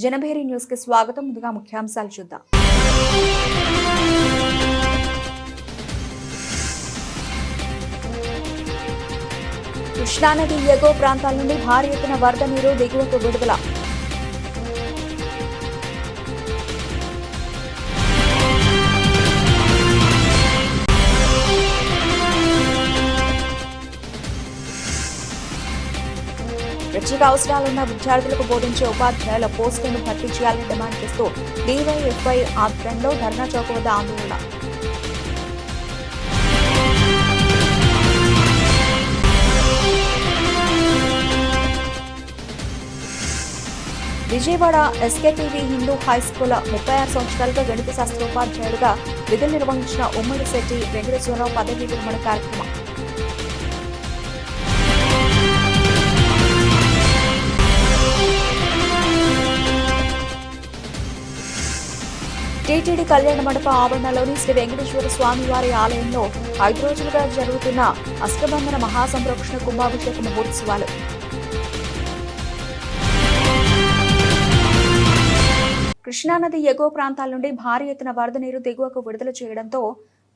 Janabheri news కి స్వాగతం. ముందుగా ముఖ్యాంశాలు చూద్దాం. కృష్ణానది ఎగువ ప్రాంతాల నుండి భారీ ఎత్తున వరద నీరు దిగువకు విడుదల. ప్రత్యేక అవసరాలున్న విద్యార్థులకు బోధించే ఉపాధ్యాయుల పోస్టులను భర్తీ చేయాలని డిమాండ్ చేస్తూ డీవైఎఫ్ఐ ఆధ్వర్యంలో ధర్నా చౌక్ వద్ద ఆందోళన. విజయవాడ ఎస్కేటీవీ హిందూ హైస్కూల్ 36 సంవత్సరాలుగా గణిత శాస్త్ర ఉపాధ్యాయులుగా విధులు నిర్వహించిన ఉమ్మడి శెట్టి వెంకటేశ్వరరావు పదవీ విరమణ కార్యక్రమం. టీటీడీ కళ్యాణ మండప ఆవరణలోని శ్రీ వెంకటేశ్వర స్వామి వారి ఆలయంలో 5 రోజులుగా జరుగుతున్న అష్టబంధన మహాసంరక్షణ కుంభాభిషేక మహోత్సవాలు. కృష్ణానది ఎగువ ప్రాంతాల నుండి భారీ ఎత్తున వరద నీరు దిగువకు విడుదల చేయడంతో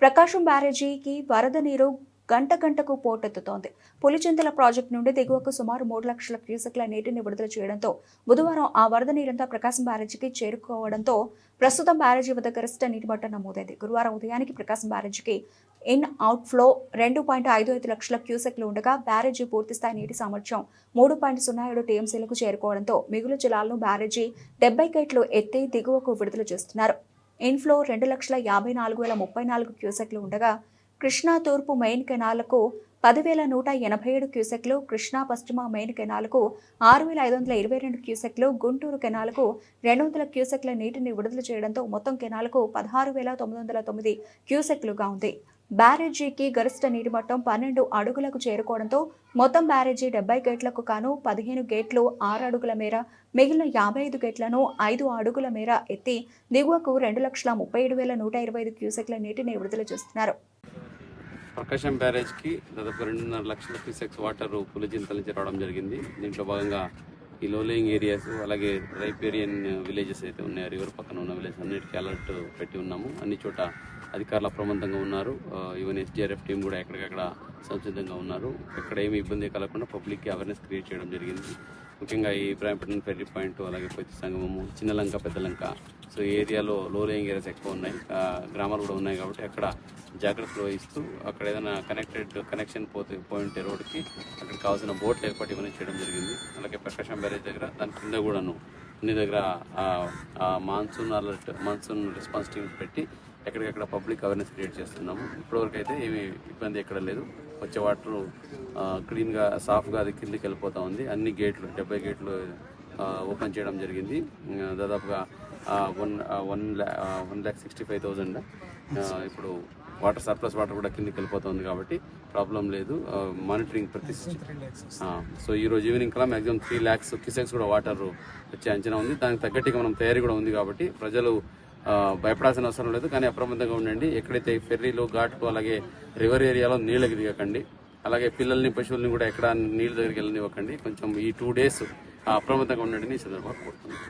ప్రకాశం బ్యారేజీకి వరద నీరు గంటకు పోటెత్తుతోంది. పులిచింతల ప్రాజెక్టు నుండి దిగువకు సుమారు 3 లక్షల క్యూసెక్ల నీటిని విడుదల చేయడంతో బుధవారం ఆ వరద నీరంతా ప్రకాశం బ్యారేజీకి చేరుకోవడంతో ప్రస్తుతం బ్యారేజీ వద్ద గరిష్ట నీటి మట్టం నమోదైంది. గురువారం ఉదయానికి ప్రకాశం బ్యారేజీకి ఇన్ అవుట్ ఫ్లో 2.55 లక్షల క్యూసెక్లు ఉండగా బ్యారేజీ పూర్తిస్థాయి నీటి సామర్థ్యం 3.07 టీఎంసీలకు చేరుకోవడంతో మిగులు జలాలను బ్యారేజీ 70 గేట్లు ఎత్తి దిగువకు విడుదల చేస్తున్నారు. ఇన్ఫ్లో 2,54,034 క్యూసెక్లు ఉండగా కృష్ణా తూర్పు మెయిన్ కెనాలకు 10,187 క్యూసెక్లు, కృష్ణా పశ్చిమ మెయిన్ కెనాలకు 6,522 క్యూసెక్లు, గుంటూరు కెనాలకు 200 క్యూసెక్ల నీటిని విడుదల చేయడంతో మొత్తం కెనాలకు 16,909 క్యూసెక్లుగా ఉంది. బ్యారేజీకి గరిష్ట నీటి మట్టం 12 అడుగులకు చేరుకోవడంతో మొత్తం బ్యారేజీ 70 గేట్లకు కాను 15 గేట్లు 6 అడుగుల మేర, మిగిలిన 55 గేట్లను 5 అడుగుల మేర ఎత్తి దిగువకు 2,37,125 క్యూసెక్ల నీటిని విడుదల చేస్తున్నారు. ప్రకాశం బ్యారేజ్కి దాదాపు 2.5 లక్షల క్యూసెక్స్ వాటర్ పులిచింతల నుంచి రావడం జరిగింది. దీంట్లో భాగంగా ఈ లోలేయింగ్ ఏరియాస్ అలాగే రైపేరియన్ విలేజెస్ అయితే ఉన్నాయి, రివర్ పక్కన ఉన్న విలేజెస్ అన్నిటికీ అలర్ట్ పెట్టి ఉన్నాము. అన్ని చోట అధికారులు అప్రమత్తంగా ఉన్నారు. ఈవెన్ ఎస్డీఆర్ఎఫ్ టీం కూడా ఎక్కడికక్కడ సంసిద్ధంగా ఉన్నారు. ఎక్కడ ఏమి ఇబ్బంది కలగకుండా పబ్లిక్కి అవేర్నెస్ క్రియేట్ చేయడం జరిగింది. ముఖ్యంగా ఈ ఇబ్రాహీంపట్నం ఫెర్రీ పాయింట్ అలాగే పొత్తి సంగమము, చిన్నలంక, పెద్దలంక, సో ఈ ఏరియాలో లో లేయింగ్ ఏరియాస్ ఎక్కువ ఉన్నాయి, గ్రామాలు కూడా ఉన్నాయి. కాబట్టి అక్కడ జాగ్రత్తలు వహిస్తూ అక్కడ ఏదైనా కనెక్షన్ పోయి ఉంటే రోడ్డుకి అక్కడ కావాల్సిన బోట్లు ఏర్పాటు ఇవన్నీ చేయడం జరిగింది. అలాగే ప్రకాశం బ్యారేజ్ దగ్గర దాని కింద కూడాను అన్ని దగ్గర మాన్సూన్ రెస్పాన్స్ టీమ్స్ పెట్టి ఎక్కడికక్కడ పబ్లిక్ అవేర్నెస్ క్రియేట్ చేస్తున్నాము. ఇప్పటివరకు అయితే ఏమి ఇబ్బంది ఎక్కడ లేదు. వచ్చే వాటర్ క్లీన్గా సాఫ్గా అది కిందకి వెళ్ళిపోతూ ఉంది. అన్ని గేట్లు 70 గేట్లు ఓపెన్ చేయడం జరిగింది. దాదాపుగా 1,65,000 ఇప్పుడు వాటర్ సర్ప్లస్ వాటర్ కూడా కిందకి వెళ్ళిపోతుంది కాబట్టి ప్రాబ్లం లేదు. మానిటరింగ్ ప్రతి సో ఈరోజు ఈవినింగ్ కల్లా మ్యాక్సిమం 3 lakhs క్యూసెక్స్ కూడా వాటర్ వచ్చే అంచనా ఉంది. దానికి తగ్గట్టుగా మనం తయారీ కూడా ఉంది కాబట్టి ప్రజలు భయపడాల్సిన అవసరం లేదు. కానీ అప్రమత్తంగా ఉండండి. ఎక్కడైతే ఫెర్రీలు, ఘాట్లు అలాగే రివర్ ఏరియాలో నీళ్ళకి దిగకండి. అలాగే పిల్లల్ని, పశువుల్ని కూడా ఎక్కడ నీళ్ళ దగ్గరికి వెళ్ళనివ్వకండి. కొంచెం ఈ 2 days అప్రమత్తంగా ఉండండి ఈ సందర్భంగా కోరుతున్నాను.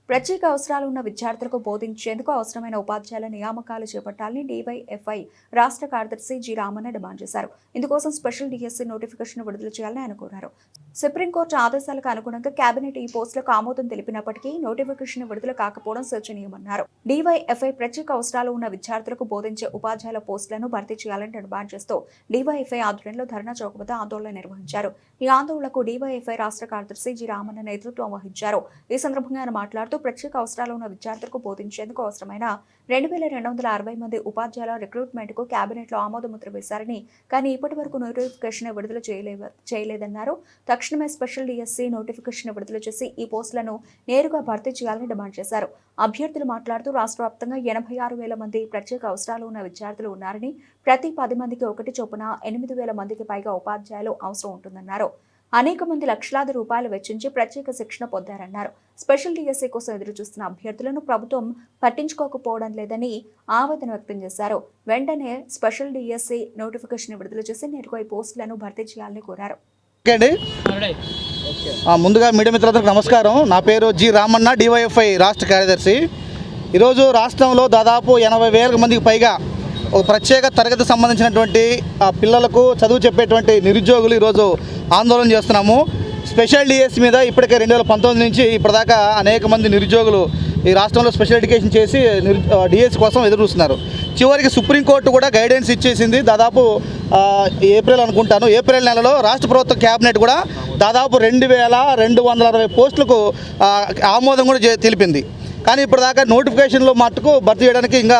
ప్రత్యేక అవసరాలు ఉన్న విద్యార్థులకు బోధించేందుకు అవసరమైన ఉపాధ్యాయుల నియామకాలు చేపట్టాలని డీవైఎఫ్ఐ రాష్ట్ర కార్యదర్శి జి రామన్న డిమాండ్ చేశారు. ఇందుకోసం స్పెషల్ డిఎస్సీ నోటిఫికేషన్ విడుదల చేయాలని ఆయన కోరారు. సుప్రీంకోర్టు ఆదేశాలకు అనుగుణంగా కేబినెట్ ఈ పోస్టులకు ఆమోదం తెలిపినప్పటికీ నోటిఫికేషన్ విడుదల కాకపోవడం శోచనీయమన్నారు. డీవైఎఫ్ఐ ప్రత్యేక అవసరాలు ఉన్న విద్యార్థులకు బోధించే ఉపాధ్యాయుల పోస్టులను భర్తీ చేయాలని డిమాండ్ చేస్తూ డీవైఎఫ్ఐ ఆధ్వర్యంలో ధర్నా చౌక్ వద్ద ఆందోళన నిర్వహించారు. ఈ ఆందోళనకు డీవైఎఫ్ఐ రాష్ట్ర కార్యదర్శి జి రామన్న నేతృత్వం వహించారు. ఈ సందర్భంగా ఆయన మాట్లాడుతూ ప్రత్యేక అవసరాలు ఉన్న విద్యార్థులకు బోధించేందుకు అవసరమైన 2,260 మంది ఉపాధ్యాయుల రిక్రూట్మెంట్ కు కేబినెట్ లో ఆమోదముద్ర వేశారని, కానీ ఇప్పటి వరకు నోటిఫికేషన్ విడుదల చేయలేదన్నారు. తక్షణమే స్పెషల్ డిఎస్సీ నోటిఫికేషన్ విడుదల చేసి ఈ పోస్టులను నేరుగా భర్తీ చేయాలని డిమాండ్ చేశారు. అభ్యర్థులు మాట్లాడుతూ రాష్ట్ర వ్యాప్తంగా 86,000 మంది ప్రత్యేక అవసరాలు ఉన్న విద్యార్థులు ఉన్నారని, ప్రతి 10 మందికి ఒకటి చొప్పున 8,000 మందికి పైగా ఉపాధ్యాయులు అవసరం ఉంటుందన్నారు. అనేక మంది లక్షలాది రూపాయలు వెచ్చించి ప్రత్యేక శిక్షణ పొందారన్నారు. స్పెషల్ డిఎస్సీ కోసం ఎదురు చూస్తున్న అభ్యర్థులను ప్రభుత్వం పట్టించుకోకపోవడం లేదని ఆవేదన వ్యక్తం చేశారు. వెంటనే స్పెషల్ డిఎస్సీ నోటిఫికేషన్ విడుదల చేసి నేరుగా ఈ పోస్టులను భర్తీ చేయాలని కోరారు. ముందుగా మీడియా మిత్రులందరికీ నమస్కారం. నా పేరు జి రామన్న, డివైఎఫ్ఐ రాష్ట్ర కార్యదర్శి. ఈరోజు రాష్ట్రంలో దాదాపు 80,000 మందికి పైగా ఒక ప్రత్యేక తరగతి సంబంధించినటువంటి పిల్లలకు చదువు చెప్పేటువంటి నిరుద్యోగులు ఈరోజు ఆందోళన చేస్తున్నాము. స్పెషల్ డిఎస్ మీద ఇప్పటికే 2019 నుంచి ఇప్పటిదాకా అనేక మంది నిరుద్యోగులు ఈ రాష్ట్రంలో స్పెషల్ ఎడ్యుకేషన్ చేసి డిఎస్ కోసం ఎదురు చూస్తున్నారు. చివరికి సుప్రీంకోర్టు కూడా గైడెన్స్ ఇచ్చేసింది. దాదాపు ఏప్రిల్ నెలలో రాష్ట్ర ప్రభుత్వ క్యాబినెట్ కూడా దాదాపు 2,260 పోస్టులకు ఆమోదం కూడా తెలిపింది. కానీ ఇప్పటిదాకా నోటిఫికేషన్లో మట్టుకు భర్తీ చేయడానికి ఇంకా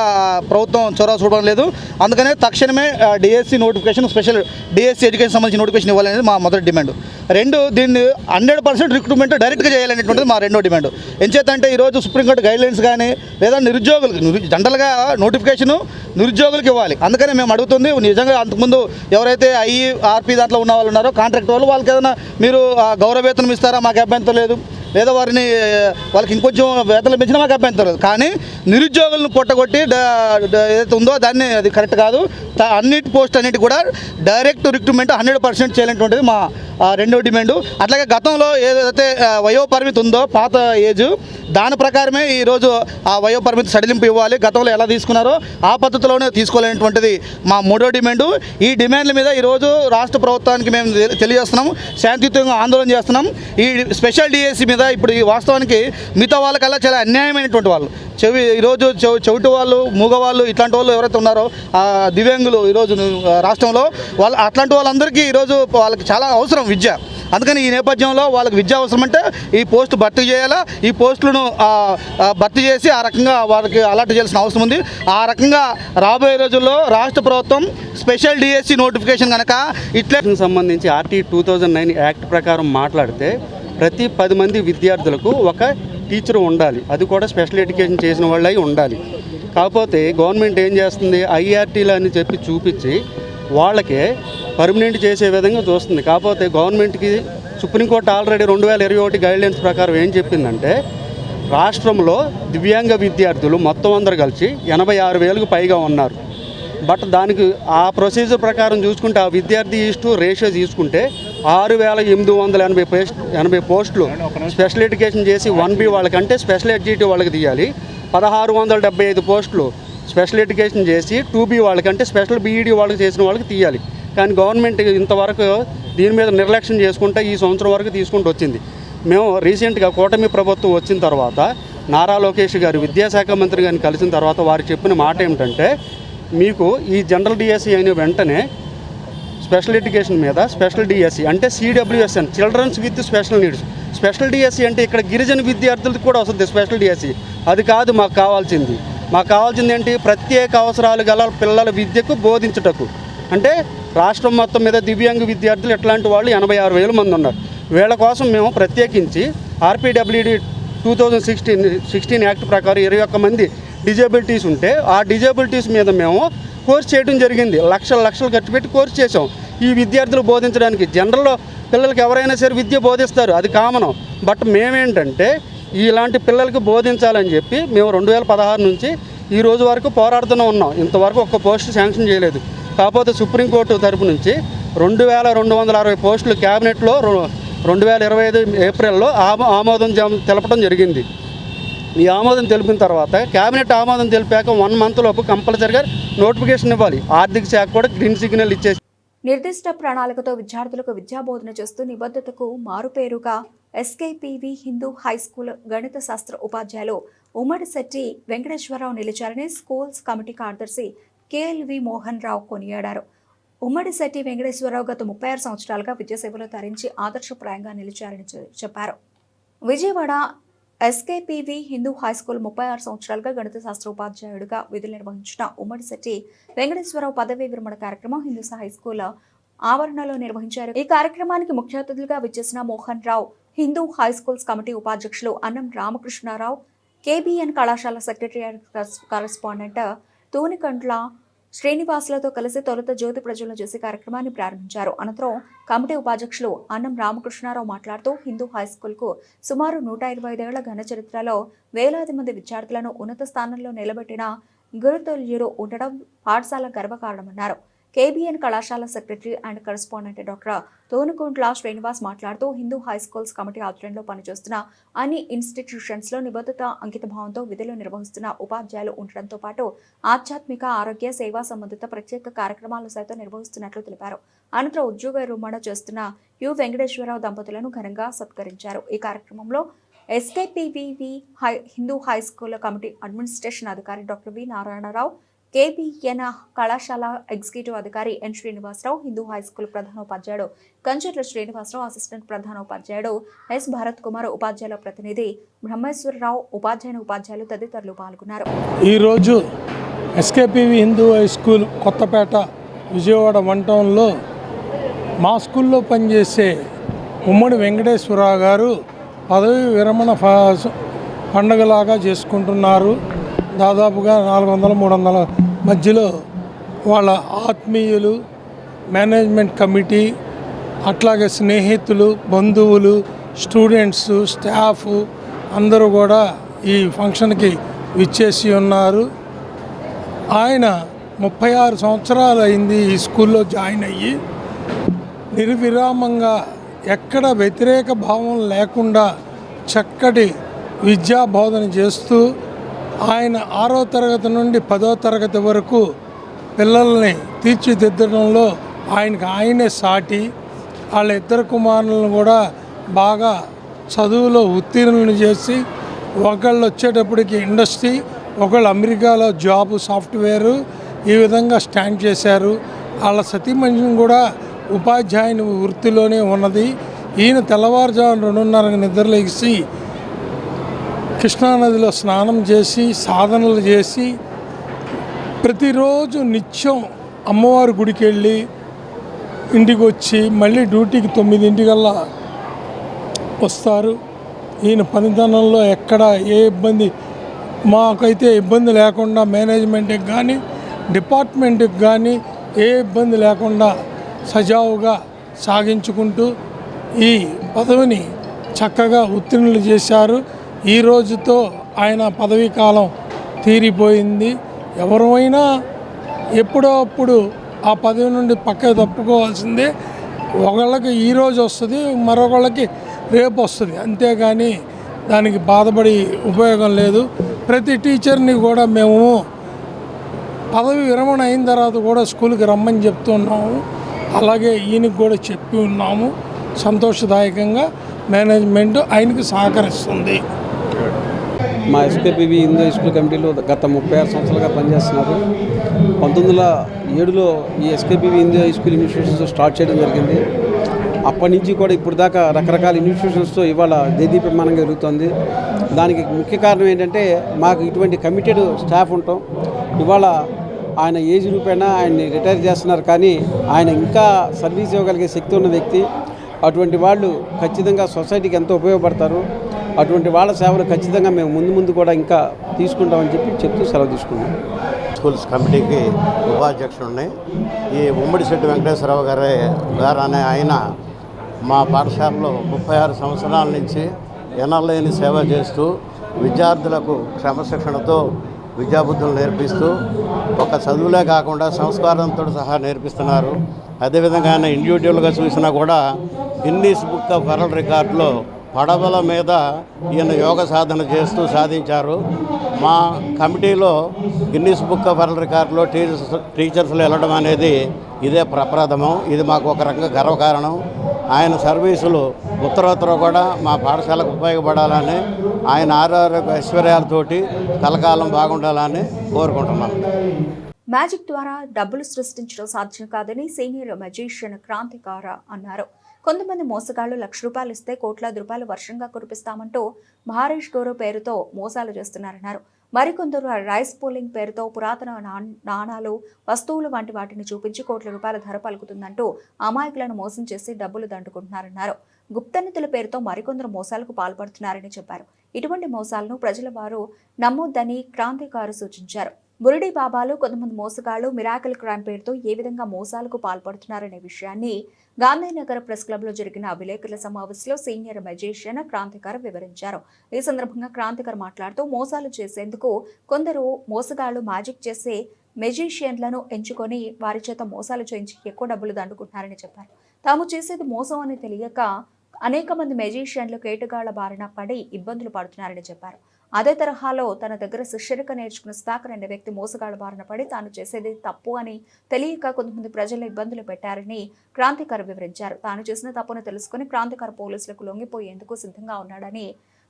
ప్రభుత్వం చొరవ చూడడం లేదు. అందుకనే తక్షణమే DSC notification, special DSC education సంబంధించిన నోటిఫికేషన్ ఇవ్వాలనేది మా మొదటి డిమాండ్. రెండు, దీన్ని 100% రిక్రూట్మెంట్ డైరెక్ట్గా చేయాలనేటువంటిది మా రెండో డిమాండ్. ఎంచేతంటే ఈరోజు సుప్రీంకోర్టు గైడ్లైన్స్ కానీ లేదా నిరుద్యోగులకు జనరల్గా నోటిఫికేషను నిరుద్యోగులకు ఇవ్వాలి. అందుకని మేము అడుగుతుంది, నిజంగా అంతకుముందు ఎవరైతే ఆర్పి దాంట్లో ఉన్న వాళ్ళు ఉన్నారో కాంట్రాక్ట్ వాళ్ళకి ఏదైనా మీరు గౌరవ వేతనం ఇస్తారా, మాకు అభ్యంతరం లేదు. లేదా వాళ్ళకి ఇంకొంచెం వేతనం పెంచినా మాకు అభ్యంతరం లేదు. కానీ నిరుద్యోగులను పొట్టగొట్టి ఏదైతే ఉందో దాన్ని అది కరెక్ట్ కాదు. అన్నిటి పోస్ట్ అన్నిటి కూడా డైరెక్ట్ రిక్రూట్మెంట్ 100% చేయాలనేటువంటిది మా రెండో డిమాండు. అట్లాగే గతంలో ఏదైతే వయోపరిమితి ఉందో పాత ఏజ్, దాని ప్రకారమే ఈరోజు ఆ వయోపరిమితి సడలింపు ఇవ్వాలి. గతంలో ఎలా తీసుకున్నారో ఆ పద్ధతిలోనే తీసుకోవాలనేటువంటిది మా మూడో డిమాండు. ఈ డిమాండ్ల మీద ఈరోజు రాష్ట్ర ప్రభుత్వానికి మేము తెలియజేస్తున్నాం, శాంతియుతంగా ఆందోళన చేస్తున్నాం. ఈ స్పెషల్ డిఎస్సి మీద ఇప్పుడు వాస్తవానికి మిగతా వాళ్ళకల్లా చాలా అన్యాయమైనటువంటి వాళ్ళు, ఈరోజు చెవిటి వాళ్ళు, మూగవాళ్ళు, ఇట్లాంటి వాళ్ళు ఎవరైతే ఉన్నారో దివ్యాంగులు ఈరోజు రాష్ట్రంలో అట్లాంటి వాళ్ళందరికీ ఈరోజు వాళ్ళకి చాలా అవసరం విద్య. అందుకని ఈ నేపథ్యంలో వాళ్ళకి విద్య అవసరం అంటే ఈ పోస్టు భర్తీ చేయాలా, ఈ పోస్టులను భర్తీ చేసి ఆ రకంగా వాళ్ళకి అలాట్ చేయాల్సిన అవసరం ఉంది. ఆ రకంగా రాబోయే రోజుల్లో రాష్ట్ర ప్రభుత్వం స్పెషల్ డిఎస్సి నోటిఫికేషన్ కనుక ఇట్లే సంబంధించి ఆర్టీ 2009 యాక్ట్ ప్రకారం మాట్లాడితే ప్రతి 10 మంది విద్యార్థులకు ఒక టీచర్ ఉండాలి, అది కూడా స్పెషల్ ఎడ్యుకేషన్ చేసిన వాళ్ళై ఉండాలి. కాకపోతే గవర్నమెంట్ ఏం చేస్తుంది, ఐఆర్టీలు అని చెప్పి చూపించి వాళ్ళకే పర్మనెంట్ చేసే విధంగా చూస్తుంది. కాకపోతే గవర్నమెంట్కి సుప్రీంకోర్టు ఆల్రెడీ 2021 గైడ్లైన్స్ ప్రకారం ఏం చెప్పిందంటే రాష్ట్రంలో దివ్యాంగ విద్యార్థులు మొత్తం అందరు కలిసి 86,000కు పైగా ఉన్నారు. బట్ దానికి ఆ ప్రొసీజర్ ప్రకారం చూసుకుంటే ఆ విద్యార్థి రేషియో తీసుకుంటే 6,880 పోస్టులు స్పెషల్ ఎడ్యుకేషన్ చేసి 1B వాళ్ళకంటే స్పెషల్ ఎడ్యుకేటివ్ వాళ్ళకి తీయాలి. 1,675 పోస్టులు స్పెషల్ ఎడ్యుకేషన్ చేసి 2B వాళ్ళకంటే స్పెషల్ బీఈడీ వాళ్ళకి చేసిన వాళ్ళకి తీయాలి. కానీ గవర్నమెంట్ ఇంతవరకు దీని మీద నిర్లక్ష్యం చేసుకుంటే ఈ సంవత్సరం వరకు తీసుకుంటూ వచ్చింది. మేము రీసెంట్గా కూటమి ప్రభుత్వం వచ్చిన తర్వాత నారా లోకేష్ గారు విద్యాశాఖ మంత్రి గారిని కలిసిన తర్వాత వారు చెప్పిన మాట ఏమిటంటే, మీకు ఈ జనరల్ డిఎస్సి అయిన వెంటనే స్పెషల్ ఎడ్యుకేషన్ మీద స్పెషల్ డిఎస్సి అంటే CWSN, children's with special needs. Special DSC అంటే ఇక్కడ గిరిజన విద్యార్థులకు కూడా వస్తుంది స్పెషల్ డిఎస్సి. అది కాదు మాకు కావాల్సింది. ఏంటి, ప్రత్యేక అవసరాలు గల పిల్లల విద్యకు బోధించుటకు. అంటే రాష్ట్రం మొత్తం మీద దివ్యాంగ విద్యార్థులు ఎట్లాంటి వాళ్ళు 86,000 మంది ఉన్నారు. వీళ్ళ కోసం మేము ప్రత్యేకించి RPWD 2016 యాక్ట్ ప్రకారం 21 మంది డిజేబిలిటీస్ ఉంటే ఆ డిజేబిలిటీస్ మీద మేము కోర్స్ చేయడం జరిగింది. లక్షలు ఖర్చు పెట్టి కోర్స్ చేసాం ఈ విద్యార్థులు బోధించడానికి. జనరల్లో పిల్లలకి ఎవరైనా సరే విద్య బోధిస్తారు, అది కామన్. బట్ మేమేంటంటే ఇలాంటి పిల్లలకి బోధించాలని చెప్పి మేము 2016 నుంచి ఈ రోజు వరకు పోరాడుతూనే ఉన్నాం. ఇంతవరకు ఒక్క పోస్ట్ శాంక్షన్ చేయలేదు. కాకపోతే సుప్రీంకోర్టు తరపు నుంచి 2,260 పోస్టులు క్యాబినెట్లో 2025 ఏప్రిల్లో ఆమోదం తెలపడం జరిగింది. ఈ ఆమోదం తెలిపిన తర్వాత క్యాబినెట్ ఆమోదం తెలిపాక 1 మంత్ లోపు కంపల్సరిగా నోటిఫికేషన్ ఇవ్వాలి. ఆర్థిక శాఖ కూడా గ్రీన్ సిగ్నల్ ఇచ్చేసి నిర్దిష్ట ప్రణాళికతో విద్యార్థులకు విద్యాబోధన చేస్తూ నిబద్ధతకు మారుపేరుగా SKPV హిందూ హైస్కూల్ గణిత శాస్త్ర ఉపాధ్యాయులు ఉమ్మడిశెట్టి వెంకటేశ్వరరావు నిలిచారని స్కూల్స్ కమిటీ కార్యదర్శి KLV మోహన్ రావు కొనియాడారు. ఉమ్మడిశెట్టి వెంకటేశ్వరరావు గత 36 సంవత్సరాలుగా విద్యాసేవలో తరించి ఆదర్శప్రాయంగా నిలిచారని చెప్పారు. విజయవాడ SKPV హిందూ హైస్కూల్ 36 సంవత్సరాలుగా గణిత శాస్త్ర ఉపాధ్యాయుడిగా విధులు నిర్వహించిన ఉమ్మడిశెట్టి వెంకటేశ్వరరావు పదవీ విరమణ కార్యక్రమం హిందూ హైస్కూల్ ఆవరణలో నిర్వహించారు. ఈ కార్యక్రమానికి ముఖ్య అతిథులుగా విచ్చేసిన మోహన్ రావు హిందూ హైస్కూల్స్ కమిటీ ఉపాధ్యక్షులు అన్నం రామకృష్ణారావు, KBN కళాశాల సెక్రటరీ కరెస్పాండెంట్ తూనికండ్ల శ్రీనివాసులతో కలిసి తొలుత జ్యోతి ప్రజ్వలన చేసి కార్యక్రమాన్ని ప్రారంభించారు. అనంతరం కమిటీ ఉపాధ్యక్షులు అన్నం రామకృష్ణారావు మాట్లాడుతూ హిందూ హైస్కూల్కు సుమారు 125 ఏళ్ల ఘన చరిత్రలో వేలాది మంది విద్యార్థులను ఉన్నత స్థానంలో నిలబెట్టిన గురుతుల్యులు ఉండడం పాఠశాల గర్వకారణమన్నారు. కేబీఎన్ కళాశాల secretary and correspondent doctor Thonukuntla Srinivas మాట్లాడుతూ హిందూ హై స్కూల్స్ కమిటీ ఆధ్వర్యంలో పనిచేస్తున్న అన్ని ఇన్స్టిట్యూషన్స్లో నిబద్ధత అంకితభావంతో విధులు నిర్వహిస్తున్న ఉపాధ్యాయులు ఉండడంతో పాటు ఆధ్యాత్మిక ఆరోగ్య సేవా సంబంధిత ప్రత్యేక కార్యక్రమాలు సైతం నిర్వహిస్తున్నట్లు తెలిపారు. అనంతరం ఉద్యోగ విరమణ చేస్తున్న యు వెంకటేశ్వరరావు దంపతులను ఘనంగా సత్కరించారు. ఈ కార్యక్రమంలో SKPVV Hindu high school committee administration అధికారి డాక్టర్ వి నారాయణరావు, కేబీఎన్ కళాశాల ఎగ్జిక్యూటివ్ అధికారి N Srinivasarao, Hindu high school ప్రధానోపాధ్యాయుడు కంచర్ల శ్రీనివాసరావు, అసిస్టెంట్ ప్రధానోపాధ్యాయుడు ఎస్ భరత్ కుమార్, ఉపాధ్యాయుల ప్రతినిధి బ్రహ్మేశ్వరరావు, ఉపాధ్యాయులు తదితరులు పాల్గొన్నారు. ఈరోజు SKPV Hindu high school Kothapeta Vijayawada 1 టౌన్లో మా స్కూల్లో పనిచేసే ఉమ్మడి వెంకటేశ్వరరావు గారు పదవి విరమణ పండగలాగా చేసుకుంటున్నారు. దాదాపుగా 400-300 మధ్యలో వాళ్ళ ఆత్మీయులు, మేనేజ్మెంట్ కమిటీ, అట్లాగే స్నేహితులు, బంధువులు, స్టూడెంట్స్, స్టాఫ్ అందరూ కూడా ఈ ఫంక్షన్కి విచ్చేసి ఉన్నారు. ఆయన 36 సంవత్సరాలు అయింది ఈ స్కూల్లో జాయిన్ అయ్యి. నిర్విరామంగా ఎక్కడ వ్యతిరేక భావం లేకుండా చక్కటి విద్యా బోధన చేస్తూ ఆయన 6వ తరగతి నుండి 10వ తరగతి వరకు పిల్లల్ని తీర్చిదిద్దడంలో ఆయనే సాటి. వాళ్ళ 2 కుమారులను కూడా బాగా చదువులో ఉత్తీర్ణులు చేసి, ఒకళ్ళు వచ్చేటప్పటికి ఇండస్ట్రీ, ఒకళ్ళు అమెరికాలో జాబ్ సాఫ్ట్వేరు, ఈ విధంగా స్టాండ్ చేశారు. వాళ్ళ సతీమణిని కూడా ఉపాధ్యాయుని వృత్తిలోనే ఉన్నది. ఈయన తెల్లవారుజామున 2:30 నిద్రలేసి కృష్ణానదిలో స్నానం చేసి సాధనలు చేసి ప్రతిరోజు నిత్యం అమ్మవారి గుడికి వెళ్ళి ఇంటికి వచ్చి మళ్ళీ డ్యూటీకి 9 వస్తారు. ఈయన పనితనంలో ఎక్కడ ఏ ఇబ్బంది మాకైతే ఇబ్బంది లేకుండా, మేనేజ్మెంట్కి కానీ డిపార్ట్మెంట్కి కానీ ఏ ఇబ్బంది లేకుండా సజావుగా సాగించుకుంటూ ఈ పదవిని చక్కగా ఉత్తీర్ణులు చేశారు. ఈ రోజుతో ఆయన పదవీ కాలం తీరిపోయింది. ఎవరైనా ఎప్పుడో అప్పుడు ఆ పదవి నుండి పక్కకు తప్పుకోవాల్సిందే. ఒకళ్ళకి ఈరోజు వస్తుంది, మరొకళ్ళకి రేపు వస్తుంది, అంతేగాని దానికి బాధపడి ఉపయోగం లేదు. ప్రతి టీచర్ని కూడా మేము పదవి విరమణ అయిన తర్వాత కూడా స్కూల్కి రమ్మని చెప్తున్నాము. అలాగే ఈయనకి కూడా చెప్పి ఉన్నాము. సంతోషదాయకంగా మేనేజ్మెంట్ ఆయనకి సహకరిస్తుంది. మా ఎస్కేపీవి హిందూ హై స్కూల్ కమిటీలో గత 36 సంవత్సరాలుగా పనిచేస్తున్నారు. 1907లో ఈ SKPV Hindu high school institutions start చేయడం జరిగింది. అప్పటి నుంచి కూడా ఇప్పుడు దాకా రకరకాల ఇన్స్టిట్యూషన్స్తో ఇవాళ దేదీప్యమానంగా జరుగుతుంది. దానికి ముఖ్య కారణం ఏంటంటే మాకు ఇటువంటి కమిటెడ్ స్టాఫ్ ఉంటాం. ఇవాళ ఆయన ఏజ్ రూపేణా ఆయన్ని రిటైర్ చేస్తున్నారు, కానీ ఆయన ఇంకా సర్వీస్ ఇవ్వగలిగే శక్తి ఉన్న వ్యక్తి. అటువంటి వాళ్ళు ఖచ్చితంగా సొసైటీకి ఎంతో ఉపయోగపడతారు. అటువంటి వాళ్ళ సేవలు ఖచ్చితంగా మేము ముందు కూడా ఇంకా తీసుకుంటామని చెప్తూ సెలవు తీసుకున్నాం. స్కూల్స్ కమిటీకి ఉపాధ్యక్షుడిని ఈ ఉమ్మడి శెట్టి వెంకటేశ్వరరావు గారు అనే ఆయన మా పాఠశాలలో 36 సంవత్సరాల నుంచి ఎనలేని సేవ చేస్తూ విద్యార్థులకు క్రమశిక్షణతో విద్యాబుద్ధులు నేర్పిస్తూ ఒక చదువులే కాకుండా సంస్కారంతో సహా నేర్పిస్తున్నారు. అదేవిధంగా ఆయన ఇండివిజువల్గా చూసినా కూడా గిన్నీస్ బుక్ ఆఫ్ వరల్డ్ రికార్డులో పడవల మీద ఈయన యోగ సాధన చేస్తూ సాధించారు. మా కమిటీలో గిన్నీస్ బుక్ ఆఫ్ వరల్డ్ రికార్డులో టీచర్స్లో వెళ్ళడం అనేది ఇదే ప్రప్రథమం. ఇది మాకు ఒక రకంగా గర్వకారణం. ఆయన సర్వీసులు ఉత్తరోత్తర కూడా మా పాఠశాలకు ఉపయోగపడాలని, ఆయన ఆరోగ్య ఐశ్వర్యాలతోటి కలకాలం బాగుండాలని కోరుకుంటున్నాను. మ్యాజిక్ ద్వారా డబ్బులు సృష్టించడం సాధ్యం కాదని సీనియర్ మెజిషియన్ క్రాంతికార అన్నారు. కొంతమంది మోసగాళ్లు ₹1,00,000 ఇస్తే కోట్లాది రూపాయలు వర్షంగా కురిపిస్తామంటూ భారీష్ గోరు పేరుతో మోసాలు చేస్తున్నారన్నారు. మరికొందరు రైస్ పూలింగ్ పేరుతో పురాతన నాణాలు, వస్తువులు వంటి వాటిని చూపించి కోట్ల రూపాయల ధర పలుకుతుందంటూ అమాయకులను మోసం చేసి డబ్బులు దండుకుంటున్నారన్నారు. గుప్తనిధుల పేరుతో మరికొందరు మోసాలకు పాల్పడుతున్నారని చెప్పారు. ఇటువంటి మోసాలను ప్రజల వారు నమ్మొద్దని క్రాంతికారు సూచించారు. బురిడి బాబాలు, కొంతమంది మోసగాళ్లు మిరాకిల్ క్రైమ్ పేరుతో ఏ విధంగా మోసాలకు పాల్పడుతున్నారనే విషయాన్ని గాంధీనగర్ ప్రెస్ క్లబ్లో జరిగిన విలేకరుల సమావేశంలో సీనియర్ మెజిషియన్ క్రాంతికార్ వివరించారు. ఈ సందర్భంగా క్రాంతికార్ మాట్లాడుతూ మోసాలు చేసేందుకు కొందరు మోసగాళ్లు మ్యాజిక్ చేసే మెజిషియన్లను ఎంచుకొని వారి చేత మోసాలు చేయించి ఎక్కువ డబ్బులు దండుకుంటున్నారని చెప్పారు. తాము చేసేది మోసం అని తెలియక అనేక మంది మెజిషియన్లు కేటుగాళ్ల బారిన పడి ఇబ్బందులు పడుతున్నారని చెప్పారు. అదే తరహాలో తన దగ్గర శిష్యరిక నేర్చుకున్న సుధాకర్ అనే వ్యక్తి మోసగాళ్ల బారిన పడి తాను చేసేది తప్పు అని తెలియక కొంతమంది ప్రజలు ఇబ్బందులు పెట్టారని క్రాంతికార్ వివరించారు. తాను చేసిన తప్పును తెలుసుకుని క్రాంతికార్ పోలీసులకు లొంగిపోయేందుకు సిద్ధంగా ఉన్నాడని,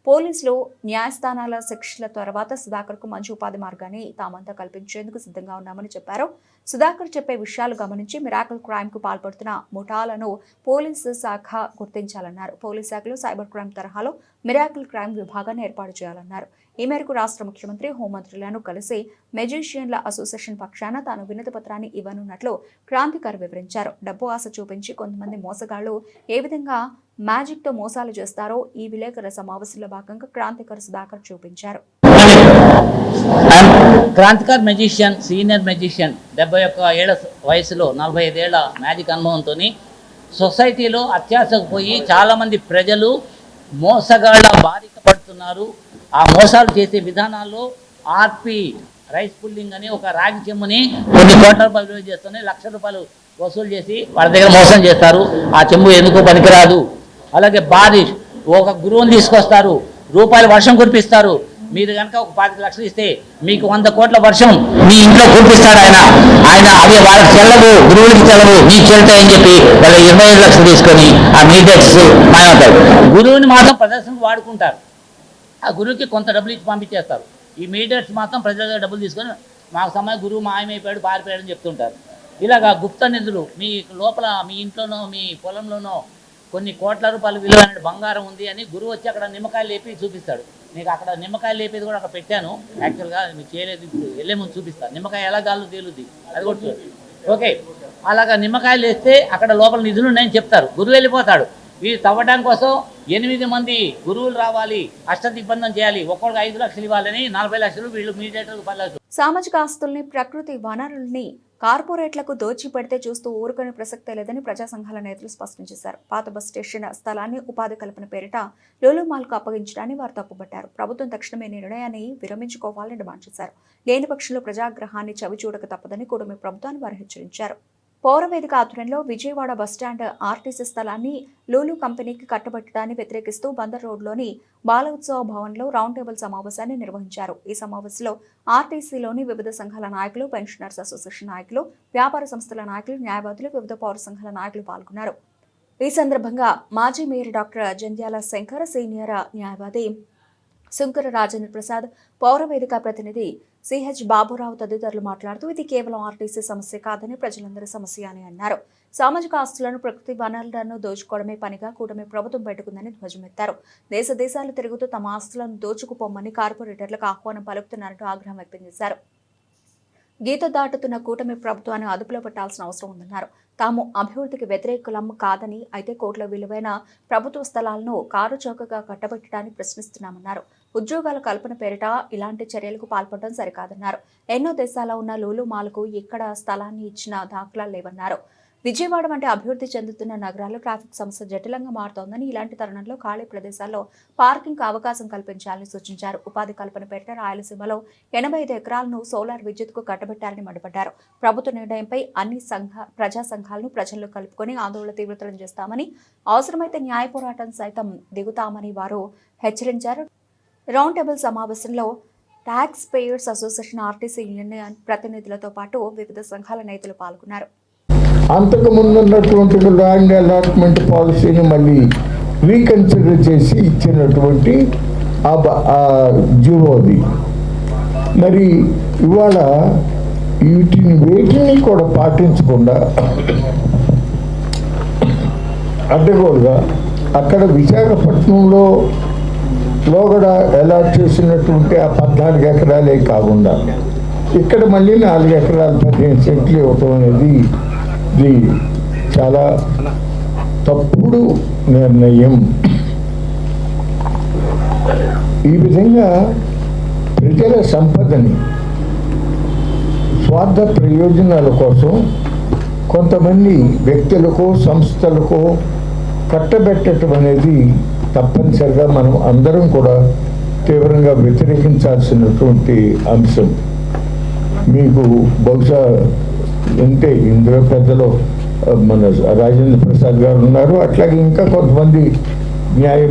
పోలీసులు న్యాయస్థానాల శిక్షల తర్వాత సుధాకర్కు మంచి ఉపాధి మార్గాన్ని తామంతా కల్పించేందుకు సిద్ధంగా ఉన్నామని చెప్పారు. సుధాకర్ చెప్పే విషయాలు గమనించి మిరాకిల్ క్రైమ్కు పాల్పడుతున్న ముఠాలను పోలీసు శాఖ గుర్తించాలన్నారు. పోలీస్ శాఖలో సైబర్ క్రైమ్ తరహాలో మిరాకిల్ క్రైమ్ విభాగాన్ని ఏర్పాటు చేయాలన్నారు. ఈ మేరకు రాష్ట్ర ముఖ్యమంత్రి, హోంమంత్రులను కలిసి మెజిషియన్ల అసోసియేషన్ పక్షాన తాను వినతి పత్రాన్ని ఇవ్వనున్నట్లు క్రాంతికార్ వివరించారు. డబ్బు ఆశ చూపించి కొంతమంది మోసగాళ్లు ఏ విధంగా మ్యాజిక్తో మోసాలు చేస్తారో ఈ విలేకరుల సమావేశంలో భాగంగా క్రాంతికార్ సుధాకర్ చూపించారు. క్రాంతికార్ మెజిషియన్, సీనియర్ మెజిషియన్, 71 ఏళ్ల వయసులో 45 ఏళ్ల మ్యాజిక్ అనుభవంతో సొసైటీలో అత్యాశకు పోయి చాలామంది ప్రజలు మోసగాళ్ల బారిన పడుతున్నారు. ఆ మోసాలు చేసే విధానాల్లో ఆర్పి రైస్ పుల్లింగ్ అని ఒక రాగి చెమ్ముని కొన్ని కోట్ల రూపాయలు విలువ చేస్తూనే ₹1,00,000 వసూలు చేసి వాళ్ళ దగ్గర మోసం చేస్తారు. ఆ చెంబు ఎందుకు పనికిరాదు. అలాగే బారిష్, ఒక గురువుని తీసుకొస్తారు, రూపాయల వర్షం కురిపిస్తారు. మీరు కనుక ఒక 25 లక్షలు ఇస్తే మీకు 100 కోట్ల వర్షం మీ ఇంట్లో కురిపిస్తాడు ఆయన అదే వాళ్ళకి చెల్లవు, గురువులకి చెల్లవు, మీకు చెల్తాయని చెప్పి వాళ్ళ 25 లక్షలు తీసుకొని ఆ మీడియట్స్ మాయమవుతారు. గురువుని మాత్రం ప్రదర్శనకు వాడుకుంటారు. ఆ గురువుకి కొంత డబ్బులు ఇచ్చి పంపించేస్తారు. ఈ మీడియట్స్ మాత్రం ప్రజల దగ్గర డబ్బులు తీసుకొని మాకు సమయం గురువు మాయమైపోయాడు, పారిపోయాడు అని చెప్తుంటారు. ఇలాగా గుప్త నిధులు మీ లోపల, మీ ఇంట్లోనో మీ పొలంలోనో కొన్ని కోట్ల రూపాయలు విలువైన బంగారం ఉంది అని గురువు వచ్చి అక్కడ నిమ్మకాయలు లేపి చూపిస్తాడు. నీకు అక్కడ నిమ్మకాయలు లేపేది కూడా అక్కడ పెట్టాను, యాక్చువల్గా మీకు చేయలేదు, ఇప్పుడు వెళ్ళే ముందు చూపిస్తాను. నిమ్మకాయ ఎలా గాల్లో తేలుద్ది అది కూడా చూడండి. ఓకే, అలాగా నిమ్మకాయలు వేస్తే అక్కడ లోపల నిధులు ఉన్నాయని చెప్తారు. గురువు వెళ్ళిపోతాడు. వీరు తవ్వడం కోసం 8 మంది గురువులు రావాలి, అష్టదిగ్బంధం చేయాలి, ఒక్కొక్కరికి 5 లక్షలు ఇవ్వాలని 40 లక్షలు, వీళ్ళు మీడియేటర్లకు 10 లక్షలు. సామాజిక ఆస్తుల్ని, ప్రకృతి వనరుల్ని కార్పొరేట్లకు దోచిపెడితే చూస్తూ ఊరుకునే ప్రసక్తే లేదని ప్రజా సంఘాల నేతలు స్పష్టం చేశారు. పాత బస్ స్టేషన్ స్థలాన్ని ఉపాధి కల్పన పేరిట లూలు మాల్కు అప్పగించడాన్ని వారు తప్పుపట్టారు. ప్రభుత్వం తక్షణమే నిర్ణయాన్ని విరమించుకోవాలని డిమాండ్ చేశారు. లేని పక్షంలో ప్రజాగ్రహాన్ని చవిచూడక తప్పదని కూటమి ప్రభుత్వాన్ని వారు హెచ్చరించారు. పౌరవేదిక ఆధ్వర్యంలో విజయవాడ బస్టాండ్ ఆర్టీసీ స్థలాన్ని లూలు కంపెనీకి కట్టబెట్టడాన్ని వ్యతిరేకిస్తూ బందర్ రోడ్లోని బాల ఉత్సవ భవన్లో రౌండ్ టేబుల్ సమావేశాన్ని నిర్వహించారు. ఈ సమావేశంలో ఆర్టీసీలోని వివిధ సంఘాల నాయకులు, పెన్షనర్స్ అసోసియేషన్ నాయకులు, వ్యాపార సంస్థల నాయకులు, న్యాయవాదులు, వివిధ పౌర సంఘాల నాయకులు పాల్గొన్నారు. ఈ సందర్భంగా మాజీ mayor doctor Jandhyala Shankar, senior న్యాయవాది శంకర రాజేంద్ర ప్రసాద్, పౌరవేదిక ప్రతినిధి సిహెచ్ బాబురావు తదితరులు మాట్లాడుతూ ఇది కేవలం ఆర్టీసీ సమస్య కాదని, ప్రజలందరి సమస్య అని అన్నారు. సామాజిక ఆస్తులను, ప్రకృతి వనరులను దోచుకోవడమే పనిగా కూటమి ప్రభుత్వం పెట్టుకుందని ధ్వజమెత్తారు. దేశాలు తిరుగుతూ తమ ఆస్తులను దోచుకుపోమని కార్పొరేటర్లకు ఆహ్వానం పలుకుతున్నారంటూ ఆగ్రహం వ్యక్తం చేశారు. గీత దాటుతున్న కూటమి ప్రభుత్వాన్ని అదుపులో పెట్టాల్సిన అవసరం ఉందన్నారు. తాము అభివృద్ధికి వ్యతిరేకులం కాదని, అయితే కోట్ల విలువైన ప్రభుత్వ స్థలాలను కారు చౌకగా కట్టబెట్టడాన్ని ప్రశ్నిస్తున్నామన్నారు. ఉద్యోగాల కల్పన పేరిట ఇలాంటి చర్యలకు పాల్పడడం సరికాదన్నారు. ఎన్నో దేశాల్లో ఉన్న లూలు మాల్కు ఇక్కడ స్థలాన్ని ఇచ్చిన దాఖలాలు లేవన్నారు. విజయవాడ వంటి అభివృద్ధి చెందుతున్న నగరాల్లో ట్రాఫిక్ సమస్య జటిలంగా మారుతోందని, ఇలాంటి తరుణంలో ఖాళీ ప్రదేశాల్లో పార్కింగ్ అవకాశం కల్పించాలని సూచించారు. ఉపాధి కల్పన పేరిట రాయలసీమలో 85 ఎకరాలను సోలార్ విద్యుత్కు కట్టబెట్టాలని మండిపడ్డారు. ప్రభుత్వ నిర్ణయంపై అన్ని ప్రజా సంఘాలను ప్రజల్లో కలుపుకొని ఆందోళన తీవ్రతరం చేస్తామని, అవసరమైతే న్యాయ పోరాటం సైతం దిగుతామని వారు హెచ్చరించారు. రౌండ్ టేబుల్ సమావేశంలో tax payers association, RTC union ప్రతినిధులతో పాటు వివిధ సంఘాల నేతలు పాల్గొన్నారు. అంతకు ముందున్నటువంటి ల్యాండ్ అలాట్మెంట్ పాలసీని మళ్ళీ రీకన్సిడర్ చేసి ఇచ్చినటువంటి జీవోది. మరి ఇవాళ వేటిని కూడా పాటించకుండా అడ్డగోలుగా అక్కడ విశాఖపట్నంలో లోగడ అలాట్ చేసినటువంటి ఆ 14 ఎకరాలే కాకుండా ఇక్కడ మళ్ళీ 4 ఎకరాలు 15 సెంట్లు ఇవ్వటం అనేది ఇది చాలా తప్పుడు నిర్ణయం. ఈ విధంగా ప్రజల సంపదని స్వార్థ ప్రయోజనాల కోసం కొంతమంది వ్యక్తులకు, సంస్థలకు కట్టబెట్టడం అనేది తప్పనిసరిగా మనం అందరం కూడా తీవ్రంగా వ్యతిరేకించాల్సినటువంటి అంశం. మీకు బహుశా ఉంటే ఇందులో పెద్దలు మన రాజేంద్ర ప్రసాద్ గారు ఉన్నారు, అట్లాగే ఇంకా కొంతమంది న్యాయ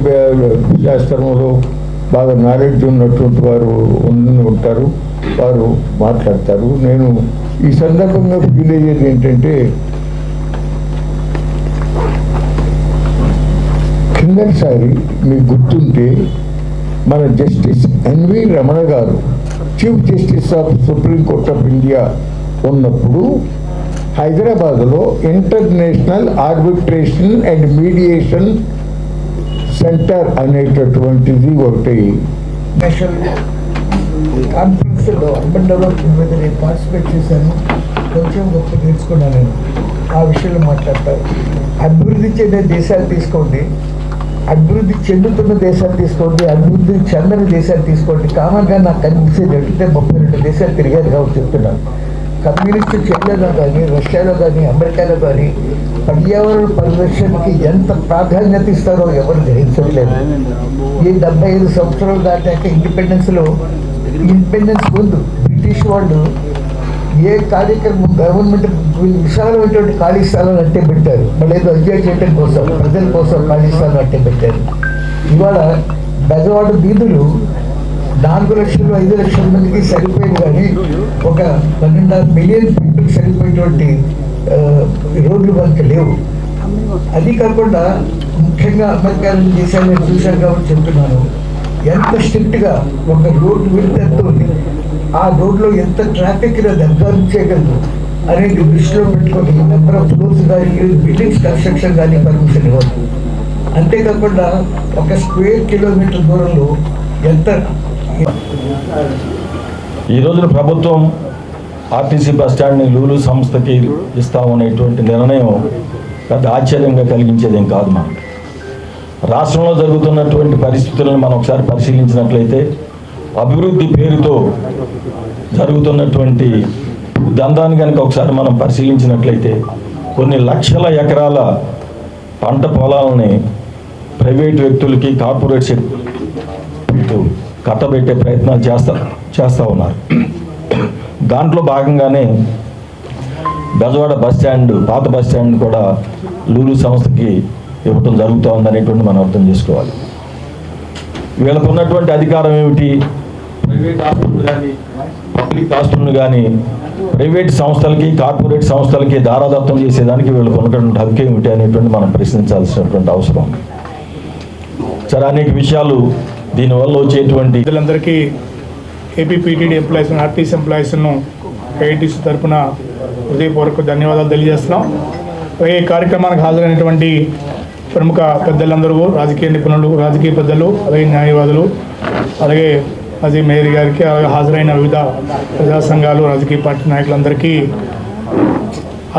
శాస్త్రంలో బాగా నాలెడ్జ్ ఉన్నటువంటి వారు ఉంటారు, వారు మాట్లాడతారు. నేను ఈ సందర్భంగా ఫీల్ అయ్యేది ఏంటంటే, కిందటిసారి మీకు గుర్తుంటే మన జస్టిస్ ఎన్వి రమణ గారు chief justice of Supreme Court of India ఉన్నప్పుడు హైదరాబాద్లో international arbitration and mediation centre అనేటటువంటిది ఒకటి నేషనల్ కాన్ఫరెన్స్లో అర్బన్ డెవలప్మెంట్ మీద నేను పార్టిసిపేట్ చేశాను. కొంచెం గొప్ప నేర్చుకున్నాను. నేను ఆ విషయంలో మాట్లాడతాను. అభివృద్ధి చెందే దేశాలు తీసుకోండి, అభివృద్ధి చెందుతున్న దేశాలు తీసుకోండి, అభివృద్ధి చెందని దేశాలు తీసుకోండి. కామన్గా నాకు కనిపించేది ఏంటంటే 32 దేశాలు తిరిగారు కాబట్టి చెప్తున్నాను. కమ్యూనిస్టు చైనాలో కానీ, రష్యాలో కానీ, అమెరికాలో కానీ పర్యావరణ పరిరక్షణకి ఎంత ప్రాధాన్యత ఇస్తారో ఎవరు గ్రహించట్లేదు. ఈ 75 సంవత్సరాలు దాటాక ఇండిపెండెన్స్ ముందు బ్రిటిష్ వాళ్ళు ఏ కార్యక్రమం గవర్నమెంట్ విశాలమైనటువంటి ఖాళీ స్థలాలు అంటే పెట్టారు. మళ్ళీ ఏదో ఎంజాయ్ చేయడం కోసం, ప్రజల కోసం ఖాళీ స్థలాలు అంటే పెట్టారు. ఇవాళ బెజవాడ వీధులు 4 లక్షలు 5 లక్షల మందికి సరిపోయింది, కానీ ఒక 12.5 మిలియన్ పీపుల్ సరిపోయేటువంటి రోడ్లు మనకి లేవు. అది కాకుండా ముఖ్యంగా అమెరికా దేశాలు నేను చూశాను కాబట్టి చెప్తున్నాను, ఎంత స్ట్రిక్ట్గా ఒక రోడ్డు వెళ్తే ఎంత ఉంది, ఆ రోడ్లో ఎంత ట్రాఫిక్ నిర్ధారించగలదు అనేది దృష్టిలో పెట్టుకొని నెంబర్ ఆఫ్ ఫ్లోర్స్ కానీ, బిల్డింగ్స్ కన్స్ట్రక్షన్ కానీ పర్మిషన్ ఇవ్వదు. అంతేకాకుండా ఒక స్క్వేర్ కిలోమీటర్ దూరంలో ఎంత. ఈ రోజున ప్రభుత్వం ఆర్టీసీ బస్టాండ్ని లూలు సంస్థకి ఇస్తామనేటువంటి నిర్ణయం పెద్ద ఆశ్చర్యంగా కలిగించేదేం కాదు. మనకు రాష్ట్రంలో జరుగుతున్నటువంటి పరిస్థితులను మనం ఒకసారి పరిశీలించినట్లయితే, అభివృద్ధి పేరుతో జరుగుతున్నటువంటి దందాన్ని కనుక ఒకసారి మనం పరిశీలించినట్లయితే, కొన్ని లక్షల ఎకరాల పంట పొలాలని ప్రైవేట్ వ్యక్తులకి, కార్పొరేట్ శక్తులకి కట్టబెట్టే ప్రయత్నాలు చేస్తూ ఉన్నారు. దాంట్లో భాగంగానే బెజవాడ బస్టాండ్, పాత బస్టాండ్ కూడా లూలు సంస్థకి ఇవ్వటం జరుగుతోంది అనేటువంటి మనం అర్థం చేసుకోవాలి. వీళ్ళకు ఉన్నటువంటి అధికారం ఏమిటి? ప్రైవేట్ ఆస్తులు కానీ, పబ్లిక్ ఆస్తులను కానీ ప్రైవేట్ సంస్థలకి, కార్పొరేట్ సంస్థలకి దారాదత్తం చేసేదానికి వీళ్ళకు ఉన్నటువంటి హక్కు ఏమిటి అనేటువంటి మనం ప్రశ్నించాల్సినటువంటి అవసరం. సరే, అనేక విషయాలు దీనివల్ల వచ్చేటువంటి ప్రజలందరికీ ఏపీపీటీడీ ఎంప్లాయీస్, ఆర్టీసీ ఎంప్లాయీస్ను ఏఐటీసీ తరఫున హృదయపూర్వక ధన్యవాదాలు తెలియజేస్తున్నాం. ఈ కార్యక్రమానికి హాజరైనటువంటి ప్రముఖ పెద్దలందరూ, రాజకీయ నిపుణులు, రాజకీయ పెద్దలు, అలాగే న్యాయవాదులు, అలాగే మాజీ మేయర్ గారికి, అలాగే హాజరైన వివిధ ప్రజా సంఘాలు, రాజకీయ పార్టీ నాయకులందరికీ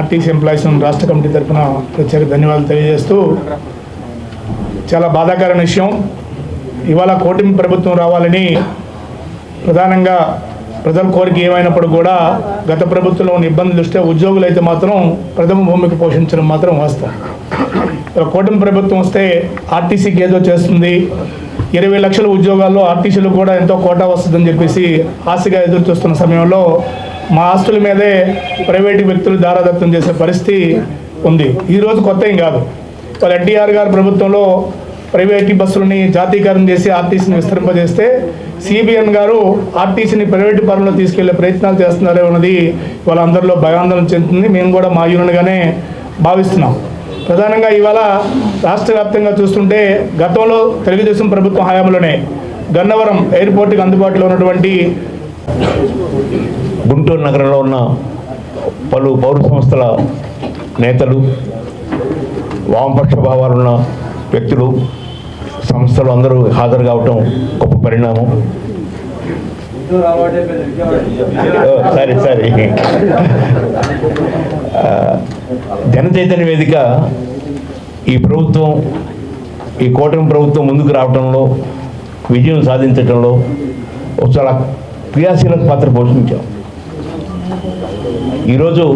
ఆర్టీసీ ఎంప్లాయీస్ రాష్ట్ర కమిటీ తరఫున ప్రత్యేక ధన్యవాదాలు తెలియజేస్తూ, చాలా బాధాకరమైన విషయం, ఇవాళ కూటమి ప్రభుత్వం రావాలని ప్రధానంగా ప్రజల కోరిక ఏమైనప్పుడు కూడా గత ప్రభుత్వంలో ఉన్న ఇబ్బందులు దృష్ట్యా ఉద్యోగులు అయితే మాత్రం ప్రథమ భూమికి పోషించడం మాత్రం వాస్తవం. కూటమి ప్రభుత్వం వస్తే ఆర్టీసీకి ఏదో చేస్తుంది, 20 లక్షల ఉద్యోగాల్లో ఆర్టీసీలు కూడా ఎంతో కోటా వస్తుందని చెప్పేసి ఆశగా ఎదురు చూస్తున్న సమయంలో మా ఆస్తుల మీదే ప్రైవేటు వ్యక్తులు దారాదత్తం చేసే పరిస్థితి ఉంది. ఈరోజు కొత్త ఏం కాదు. వాళ్ళు ఎన్టీఆర్ గారి ప్రభుత్వంలో ప్రైవేటు బస్సులని జాతీకరణ చేసి ఆర్టీసీని విస్తరింపజేస్తే సిబిఎన్ గారు ఆర్టీసీని ప్రైవేటు పరంలో తీసుకెళ్లే ప్రయత్నాలు చేస్తున్నారే ఉన్నది వాళ్ళందరిలో భయాందోళన చెందుతుంది. మేము కూడా మా యూనియన్గానే భావిస్తున్నాం. ప్రధానంగా ఇవాళ రాష్ట్ర వ్యాప్తంగా చూస్తుంటే గతంలో తెలుగుదేశం ప్రభుత్వం హయాంలోనే గన్నవరం ఎయిర్పోర్ట్కి అందుబాటులో ఉన్నటువంటి గుంటూరు నగరంలో ఉన్న పలు పౌర సంస్థల నేతలు, వామపక్ష భావాలు ఉన్న వ్యక్తులు, సంస్థలు అందరూ హాజరు కావటం గొప్ప పరిణామం. సరే జనచైతన్య వేదిక ఈ ప్రభుత్వం, ఈ కూటమి ప్రభుత్వం ముందుకు రావడంలో, విజయం సాధించడంలో చాలా క్రియాశీలక పాత్ర పోషించాం. ఈరోజు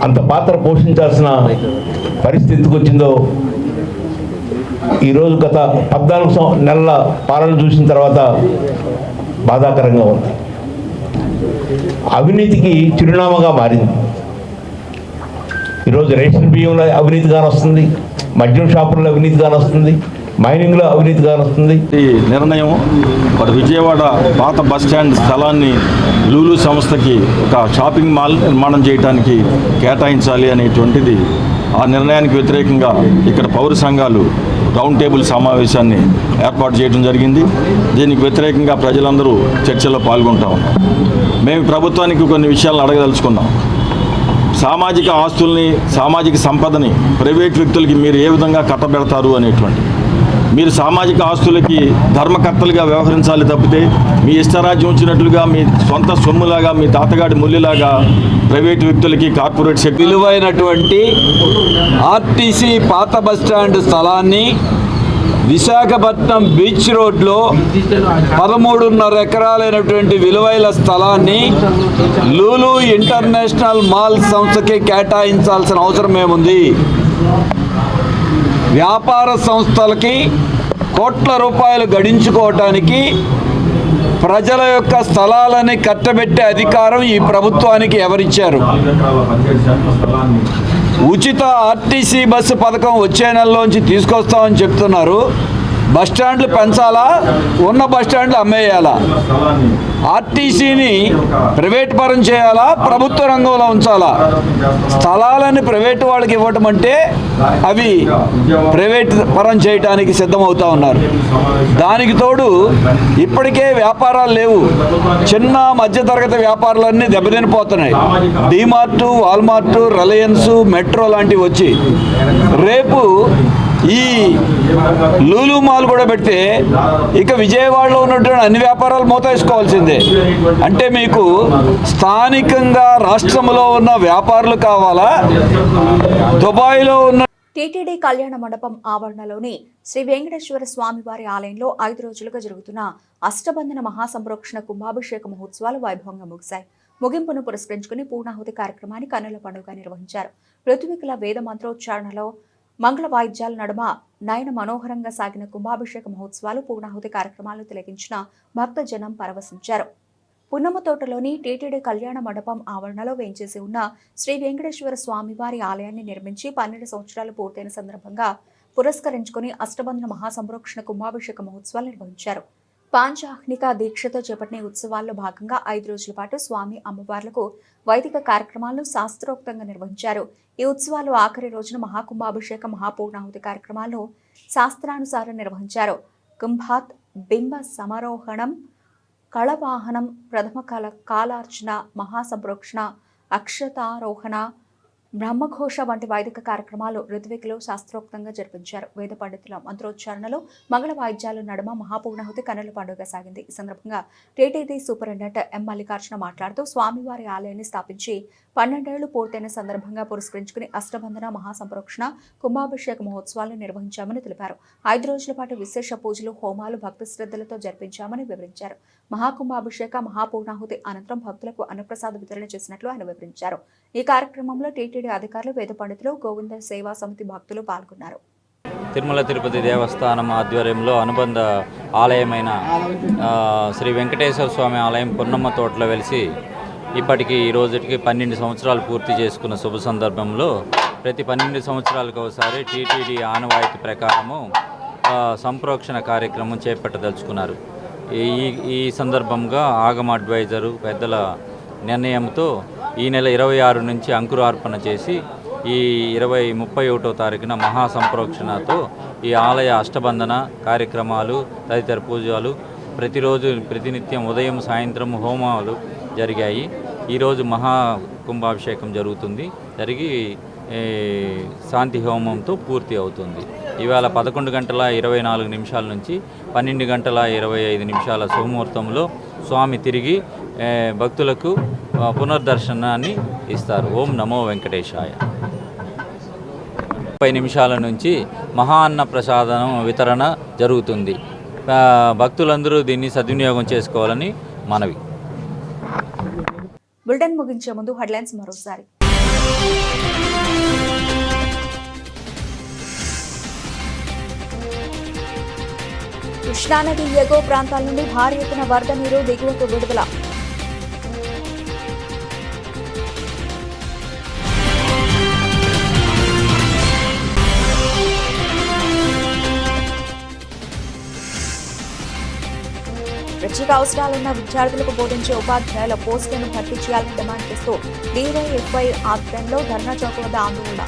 అంత పాత్ర పోషించాల్సిన పరిస్థితికి వచ్చిందో ఈరోజు గత 14 నెలల పాలన చూసిన తర్వాత బాధాకరంగా ఉంది. అవినీతికి చిరునామాగా మారింది. ఈరోజు రేషన్ బియ్యంలో అవినీతి కానొస్తుంది, మద్యం షాపుల్లో అవినీతి కానొస్తుంది, మైనింగ్లో అవినీతి కానొస్తుంది. ఈ నిర్ణయం మరి విజయవాడ పాత బస్టాండ్ స్థలాన్ని లూలు సంస్థకి ఒక షాపింగ్ మాల్ నిర్మాణం చేయడానికి కేటాయించాలి అనేటువంటిది, ఆ నిర్ణయానికి వ్యతిరేకంగా ఇక్కడ పౌర సంఘాలు రౌండ్ టేబుల్ సమావేశాన్ని ఏర్పాటు చేయడం జరిగింది. దీనికి వ్యతిరేకంగా ప్రజలందరూ చర్చల్లో పాల్గొంటా ఉన్నారు. మేము ప్రభుత్వానికి కొన్ని విషయాలను అడగదలుచుకున్నాం. సామాజిక ఆస్తుల్ని, సామాజిక సంపదని ప్రైవేట్ వ్యక్తులకి మీరు ఏ విధంగా కట్టబెడతారు అనేటువంటి, మీరు సామాజిక ఆస్తులకి ధర్మకర్తలుగా వ్యవహరించాలి తప్పితే మీ ఇష్టరాజ్యం వచ్చినట్లుగా మీ సొంత సొమ్ములాగా, మీ తాతగాడి ముల్లిలాగా ప్రైవేట్ వ్యక్తులకి, కార్పొరేట్ శక్తి విలువైనటువంటి ఆర్టీసీ పాత బస్టాండ్ స్థలాన్ని విశాఖపట్నం బీచ్ రోడ్లో 13.5 ఎకరాలైనటువంటి విలువైన స్థలాన్ని లూలు ఇంటర్నేషనల్ మాల్ సంస్థకి కేటాయించాల్సిన అవసరం ఏముంది? వ్యాపార సంస్థలకి కోట్ల రూపాయలు గడించుకోవటానికి ప్రజల యొక్క స్థలాలని కట్టబెట్టే అధికారం ఈ ప్రభుత్వానికి ఎవరిచ్చారు? ఉచిత ఆర్టీసీ బస్సు పథకం వచ్చే నెలలోంచి తీసుకొస్తామని చెప్తున్నారు. బస్టాండ్లు పెంచాలా, ఉన్న బస్టాండ్లు అమ్మేయాలా? ఆర్టీసీని ప్రైవేట్ పరం చేయాలా, ప్రభుత్వ రంగంలో ఉంచాలా? స్థలాలని ప్రైవేటు వాళ్ళకి ఇవ్వటం అంటే అవి ప్రైవేట్ పరం చేయడానికి సిద్ధమవుతా ఉన్నారు. దానికి తోడు ఇప్పటికే వ్యాపారాలు లేవు. చిన్న మధ్యతరగతి వ్యాపారాలన్నీ దెబ్బతినిపోతున్నాయి. డీమార్టు, వాల్మార్టు, రిలయన్స్, మెట్రో లాంటివి వచ్చి రేపు ఈ లూలు మాల్ కూడా పెడితే ఇక విజయవాడలో ఉన్నటువంటి అన్ని వ్యాపారాలు మూతేసుకోవాల్సిందే. అంటే మీకు స్థానికంగా రాష్ట్రంలో ఉన్న వ్యాపారులు కావాలా, దుబాయ్లో ఉన్న? టీటీడీ కళ్యాణ మండపం ఆవరణలోని శ్రీ వెంకటేశ్వర స్వామివారి ఆలయంలో 5 రోజులుగా జరుగుతున్న అష్టబంధన మహాసంప్రోక్షణ కుంభాభిషేక మహోత్సవాలు వైభవంగా ముగిశాయి. ముగింపును పురస్కరించుకుని పూర్ణాహుతి కార్యక్రమాన్ని కన్నుల పండుగ నిర్వహించారు. ఋత్వికుల వేద మంత్రోచ్చారణలో, మంగళ వాయిద్యాల నడుమ నయన మనోహరంగా సాగిన కుంభాభిషేక మహోత్సవాలు, పూర్ణాహుతి కార్యక్రమాలను తిలకించిన భక్తజనం పరవశించారు. పున్నమతోటలోని టీటీడీ కళ్యాణ మండపం ఆవరణలో వేంచేసి ఉన్న శ్రీ వెంకటేశ్వర స్వామివారి ఆలయాన్ని నిర్మించి 12 సంవత్సరాలు పూర్తయిన సందర్భంగా పురస్కరించుకుని అష్టబంధన మహాసంప్రోక్షణ కుంభాభిషేక మహోత్సవాలు నిర్వహించారు. పాంచాహ్నిక దీక్షతో చేపట్టిన ఉత్సవాల్లో భాగంగా 5 రోజుల పాటు స్వామి అమ్మవార్లకు వైదిక కార్యక్రమాలను శాస్త్రోక్తంగా నిర్వహించారు. ఈ ఉత్సవాలు ఆఖరి రోజున మహాకుంభాభిషేక, మహాపూర్ణాహుతి కార్యక్రమాలను శాస్త్రానుసారం నిర్వహించారు. కుంభాత్, బింబ సమారోహణం, కళవాహనం, ప్రథమ కాలార్చన, మహాసంప్రోక్షణ, అక్షతారోహణ, బ్రహ్మఘోష వంటి వైదిక కార్యక్రమాలు ఋత్వికులు శాస్త్రోక్తంగా జరిపించారు. వేద పండితుల మంత్రోచ్చారణలో, మంగళ వాయిద్యాల నడుమ మహాపూర్ణాహుతి కన్నుల పండుగ సాగింది. ఈ సందర్భంగా టీటీడీ సూపరింటెండెంట్ ఎం మల్లికార్జున మాట్లాడుతూ, స్వామివారి ఆలయాన్ని స్థాపించి 12 ఏళ్లు పూర్తయిన సందర్భంగా పురస్కరించుకుని అష్టబంధన మహాసంప్రోక్షణ కుంభాభిషేక మహోత్సవాలను నిర్వహించామని తెలిపారు. 5 రోజుల పాటు విశేష పూజలు, హోమాలు భక్తి శ్రద్ధలతో జరిపించామని వివరించారు. మహాకుంభాభిషేక, మహాపూర్ణాహుతి అనంతరం భక్తులకు అన్నప్రసాద వితరణ చేసినట్లు ఆయన వివరించారు. ఈ కార్యక్రమంలో టీటీడీ అధికారులు, వేద పండితులు, గోవింద సేవా సమితి భక్తులు పాల్గొన్నారు. తిరుమల తిరుపతి దేవస్థానం ఆధ్వర్యంలో అనుబంధ ఆలయమైన శ్రీ వెంకటేశ్వర స్వామి ఆలయం పున్నమ్మ తోటలో వెలిసి ఇప్పటికీ ఈ రోజుకి 12 సంవత్సరాలు పూర్తి చేసుకున్న శుభ సందర్భంలో ప్రతి 12 సంవత్సరాలకు ఒకసారి టీటీడీ ఆనవాయితీ ప్రకారము సంప్రోక్షణ కార్యక్రమం చేపట్టదలుచుకున్నారు. ఈ సందర్భంగా ఆగమ అడ్వైజరు పెద్దల నిర్ణయంతో ఈ నెల 26 నుంచి అంకురార్పణ చేసి ఈ 31వ తారీఖున మహాసంప్రోక్షణతో ఈ ఆలయ అష్టబంధన కార్యక్రమాలు, తదితర పూజలు ప్రతిరోజు ప్రతినిత్యం ఉదయం, సాయంత్రం హోమాలు జరిగాయి. ఈరోజు మహాకుంభాభిషేకం జరుగుతుంది. జరిగి శాంతి హోమంతో పూర్తి అవుతుంది. ఇవాళ 11:24 నుంచి 12:25 శుభముహూర్తంలో స్వామి తిరిగి భక్తులకు పునర్దర్శనాన్ని ఇస్తారు. ఓం నమో వెంకటేశాయ. 30 నిమిషాల నుంచి మహా అన్న ప్రసాదం వితరణ జరుగుతుంది. భక్తులందరూ దీన్ని సద్వినియోగం చేసుకోవాలని మనవి. బులెటిన్ ముగించే ముందు హెడ్లైన్స్ మరోసారి. కృష్ణానది ఎగువ ప్రాంతాల నుండి భారీ ఎత్తున వరద నీరు దిగువకు విడుదల. ప్రత్యేక అవసరాలున్న విద్యార్థులకు బోధించే ఉపాధ్యాయుల పోస్టులను భర్తీ చేయాలని డిమాండ్ చేస్తూ DYFI ఆధ్వర్యంలో ధర్నా చౌక్ వద్ద ఆందోళన.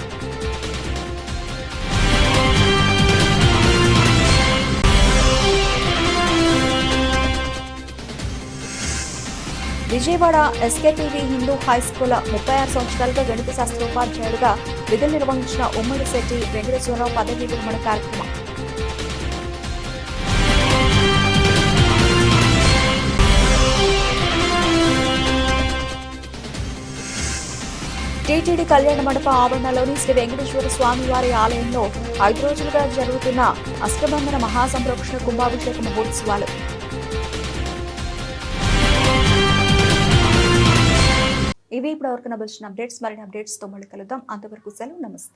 విజయవాడ SKTV హిందూ హైస్కూల్ 36 సంవత్సరాలుగా గణిత శాస్త్ర ఉపాధ్యాయులుగా విధులు నిర్వహించిన ఉమ్మడి శెట్టి వెంకటేశ్వరరావు పదవీ విరమణ కార్యక్రమం. టీటీడీ కళ్యాణ మండప ఆవరణలోని శ్రీ వెంకటేశ్వర స్వామి వారి ఆలయంలో 5 రోజులుగా జరుగుతున్న అష్టబంధన మహాసంప్రోక్షణ కుంభాభిషేక మహోత్సవాలు. ఇవి ఇప్పటివరకు నచ్చిన అప్డేట్స్. మరిన్ని అప్డేట్స్తో మళ్ళీ కలుద్దాం. అంతవరకు సెలవు. నమస్తే.